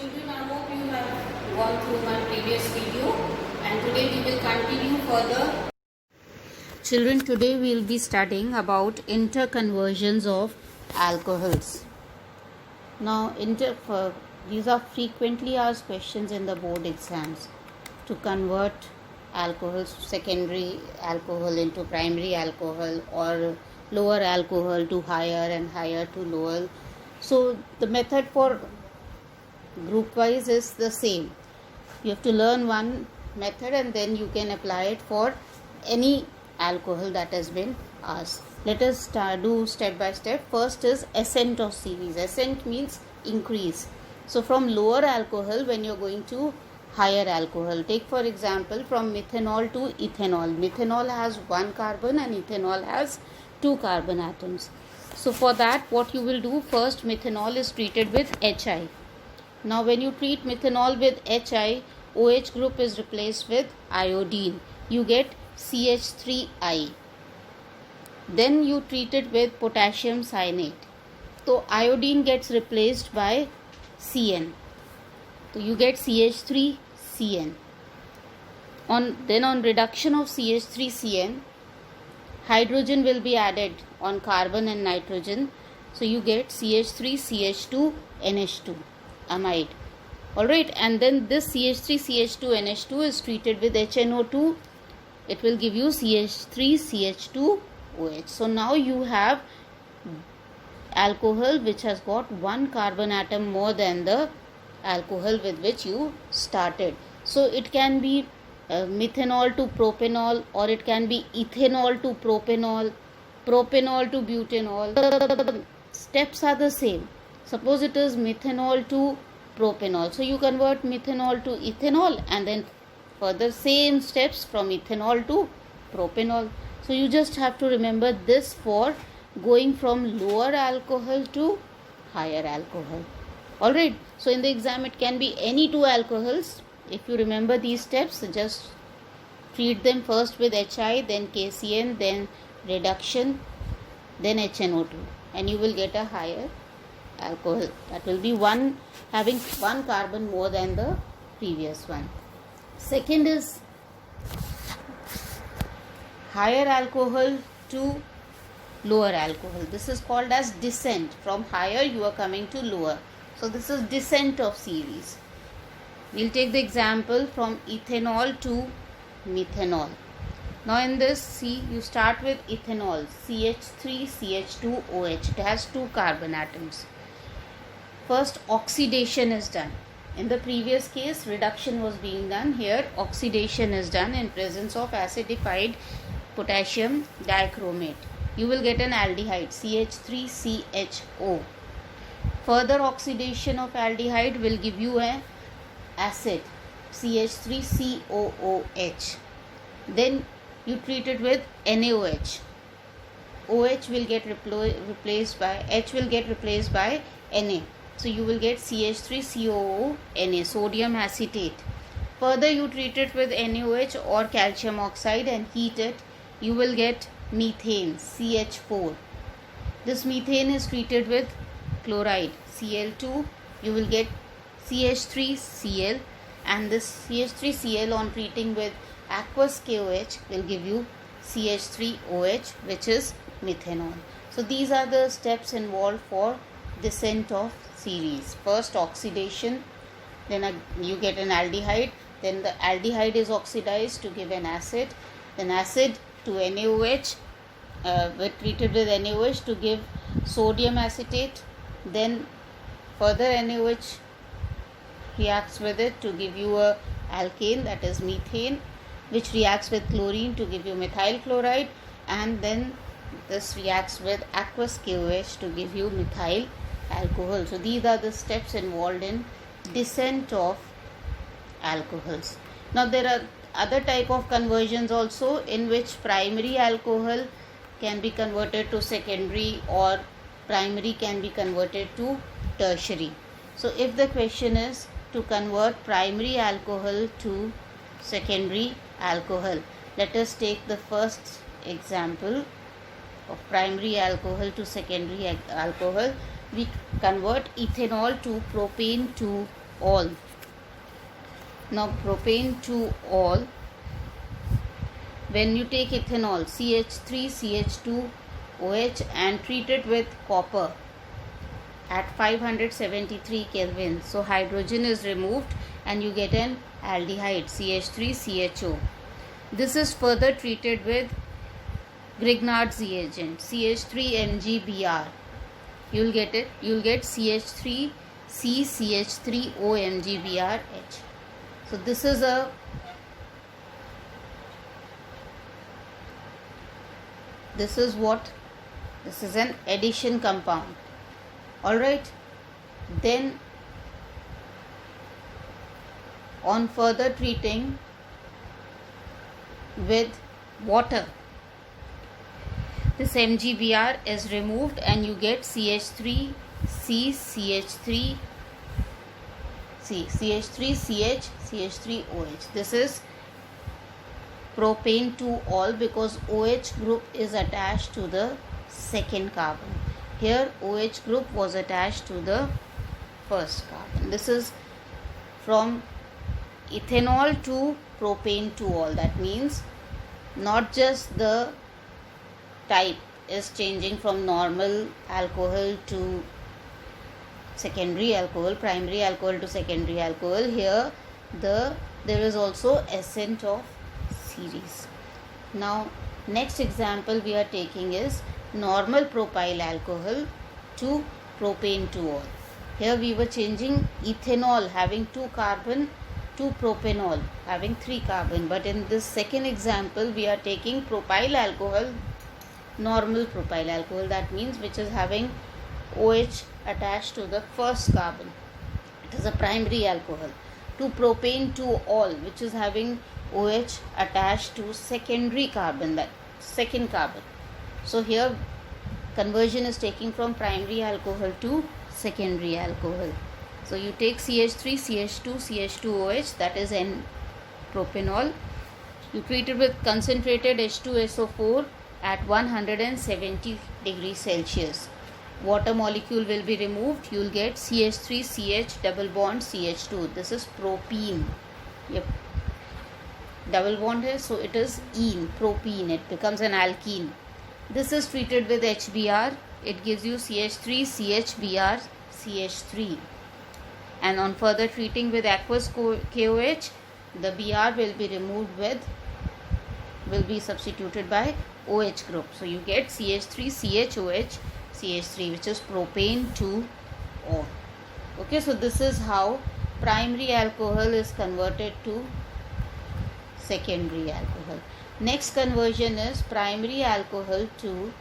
Children, I hope you have gone through my previous video, and today we will continue further. Children, today we will be studying about interconversions of alcohols. Now, these are frequently asked questions in the board exams. To convert alcohols, secondary alcohol into primary alcohol, or lower alcohol to higher and higher to lower. So the method for group wise is the same. You have to learn one method and then you can apply it for any alcohol that has been asked. Let us do step by step. First is ascent of series. Ascent means increase. So from lower alcohol, when you are going to higher alcohol, take for example from methanol to ethanol. Methanol has 1 carbon and ethanol has 2 carbon atoms. So for that, what you will do, first methanol is treated with HI. Now when you treat methanol with HI, OH group is replaced with iodine. You get CH3I. Then you treat it with potassium cyanate. So iodine gets replaced by CN. So you get CH3CN. Then on reduction of CH3CN, hydrogen will be added on carbon and nitrogen. So you get CH3CH2NH2 amide. Alright, and then this CH3CH2NH2 is treated with HNO2. It will give you CH3CH2OH. So now you have alcohol which has got 1 carbon atom more than the alcohol with which you started. So it can be methanol to propanol, or it can be ethanol to propanol, propanol to butanol. The steps are the same. Suppose it is methanol to propanol. So you convert methanol to ethanol and then further same steps from ethanol to propanol. So you just have to remember this for going from lower alcohol to higher alcohol. Alright, so in the exam it can be any 2 alcohols. If you remember these steps, just treat them first with HI, then KCN, then reduction, then HNO2, and you will get a higher alcohol. That will be having 1 carbon more than the previous one. Second is higher alcohol to lower alcohol. This is called as descent. From higher you are coming to lower. So this is descent of series. We'll take the example from ethanol to methanol. Now in this, see, you start with ethanol, CH3CH2OH. It has 2 carbon atoms. First oxidation is done. In the previous case, reduction was being done. Here oxidation is done in presence of acidified potassium dichromate. You will get an aldehyde, CH3CHO. Further oxidation of aldehyde will give you an acid, CH3COOH. Then you treat it with NaOH. OH will get replaced by, H will get replaced by Na. So you will get CH3COO, sodium acetate. Further you treat it with NaOH or calcium oxide and heat it. You will get methane, CH4. This methane is treated with chloride, Cl2. You will get CH3Cl, and this CH3Cl on treating with aqueous KOH will give you CH3OH, which is methanol. So these are the steps involved for descent of series. First oxidation, then you get an aldehyde, then the aldehyde is oxidized to give an acid, then acid to NaOH, treated with NaOH to give sodium acetate, then further NaOH reacts with it to give you a alkane, that is methane, which reacts with chlorine to give you methyl chloride, and then this reacts with aqueous KOH to give you methyl alcohol. So these are the steps involved in descent of alcohols. Now there are other type of conversions also, in which primary alcohol can be converted to secondary, or primary can be converted to tertiary. So if the question is to convert primary alcohol to secondary alcohol, let us take the first example of primary alcohol to secondary alcohol. We convert ethanol to propane to all. Now propane 2-ol, when you take ethanol CH3CH2OH and treat it with copper at 573 Kelvin, so hydrogen is removed and you get an aldehyde CH3CHO. This is further treated with Grignard's reagent CH3MgBr. You'll get CH3CCH3OMgBrH. So this is an addition compound. Alright, then on further treating with water, this MgBr is removed and you get CH3CH3OH. This is propane 2-ol because OH group is attached to the second carbon. Here OH group was attached to the first carbon. This is from ethanol to propane 2-ol. That means not just the type is changing from normal alcohol to secondary alcohol, primary alcohol to secondary alcohol. Here there is also ascent of series. Now next example we are taking is normal propyl alcohol to propane 2-ol. Here we were changing ethanol having 2 carbon to propanol having 3 carbon, but in this second example we are taking propyl alcohol, normal propyl alcohol, that means which is having OH attached to the first carbon. It is a primary alcohol, to propane 2-ol, which is having OH attached to secondary carbon, that second carbon. So here conversion is taking from primary alcohol to secondary alcohol. So you take CH3CH2CH2OH, that is N-propanol. You treat it with concentrated H2SO4 at 170 degrees Celsius. Water molecule will be removed. You will get CH3CH double bond CH2. This is propene. Yep. Double bond है, so it is ene, propene. It becomes an alkene. This is treated with HBr. It gives you CH3CHBr CH3. And on further treating with aqueous KOH, the Br will be substituted by OH group. So you get CH3CHOH CH3, which is propane 2-ol. Okay, so this is how primary alcohol is converted to secondary alcohol. Next conversion is primary alcohol to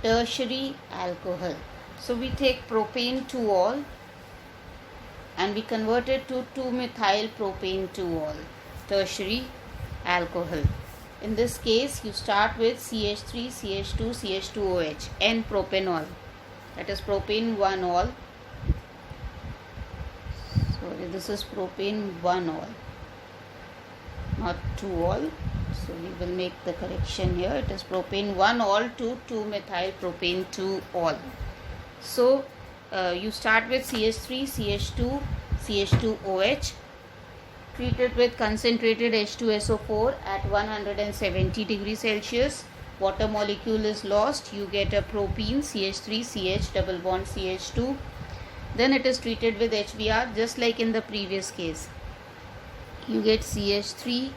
tertiary alcohol. So we take propane 2-ol and we convert it to 2-methyl propane 2-ol, tertiary alcohol. In this case, you start with CH3CH2CH2OH, N-propanol, that is propane 1-ol. Sorry, this is propane 1-ol, not 2-ol. So we will make the correction here. It is propane 1-ol to 2-methyl propane 2-ol. So you start with CH3CH2CH2OH. Treat it with concentrated H2SO4 at 170 degrees Celsius. Water molecule is lost. You get a propene CH3CH double bond CH2. Then it is treated with HBr just like in the previous case. You get CH3Br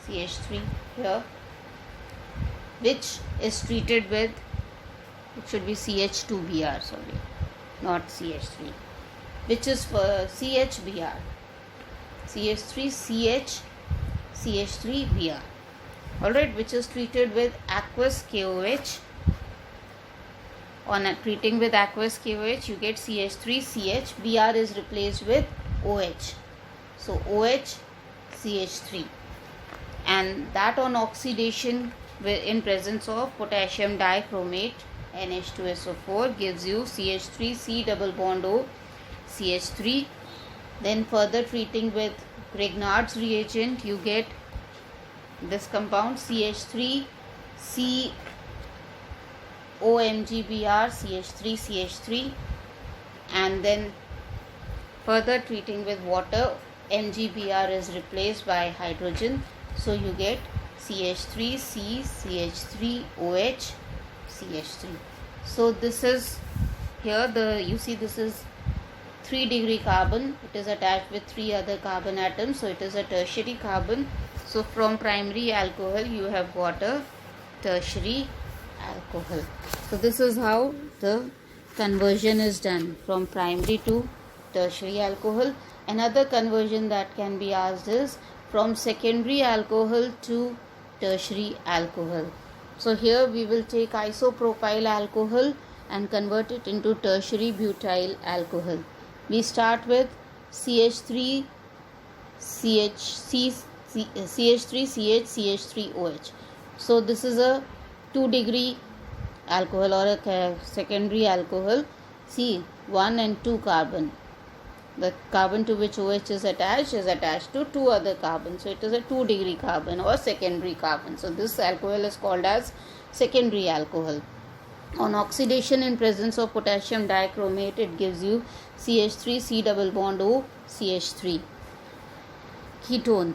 CH3 here, which is treated with, it should be CH2Br, sorry, not CH3, which is for CHBr, CH3CH3Br, alright, which is treated with aqueous KOH. On treating with aqueous KOH, you get CH3CH, Br is replaced with OH, so OH CH3, and that on oxidation in presence of potassium dichromate NH2SO4 gives you CH3C double bond O CH3. Then further treating with Grignard's reagent, you get this compound CH3C OMgBr CH3CH3. and then further treating with water, MgBr is replaced by hydrogen, so you get CH3C, CH3OH, CH3. So this is here you see this is 3-degree carbon. It is attached with 3 other carbon atoms, so it is a tertiary carbon. So from primary alcohol you have got a tertiary alcohol. So this is how the conversion is done from primary to tertiary alcohol. Another conversion that can be asked is from secondary alcohol to tertiary alcohol. So here we will take isopropyl alcohol and convert it into tertiary butyl alcohol. We start with CH3 CH3CH, so this is a 2-degree alcohol or a secondary alcohol. See, 1 and 2 carbon. The carbon to which OH is attached to 2 other carbons. So it is a 2-degree carbon or secondary carbon. So this alcohol is called as secondary alcohol. On oxidation in presence of potassium dichromate, it gives you CH3 C double bond O CH3 ketone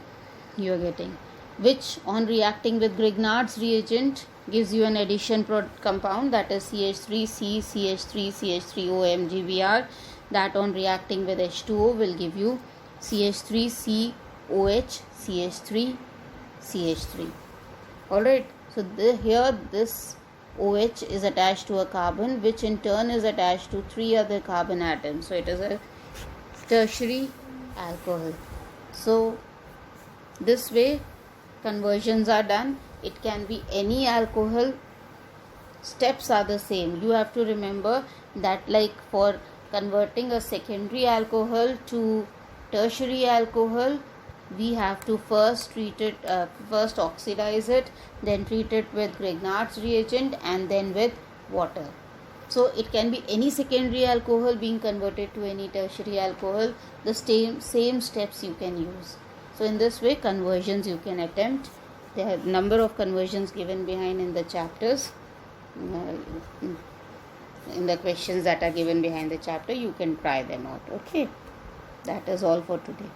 you are getting, which on reacting with Grignard's reagent gives you an addition compound, that is CH3C CH3 CH3O MgBr, that on reacting with H2O will give you CH3COH CH3 CH3. Alright, so here this OH is attached to a carbon, which in turn is attached to 3 other carbon atoms. So it is a tertiary alcohol. So this way conversions are done. It can be any alcohol. Steps are the same. You have to remember that, like for converting a secondary alcohol to tertiary alcohol, we have to first treat it, first oxidize it, then treat it with Grignard's reagent, and then with water. So it can be any secondary alcohol being converted to any tertiary alcohol. The same steps you can use. So in this way conversions you can attempt. There are number of conversions given behind in the chapters. In the questions that are given behind the chapter, you can try them out. Okay, that is all for today.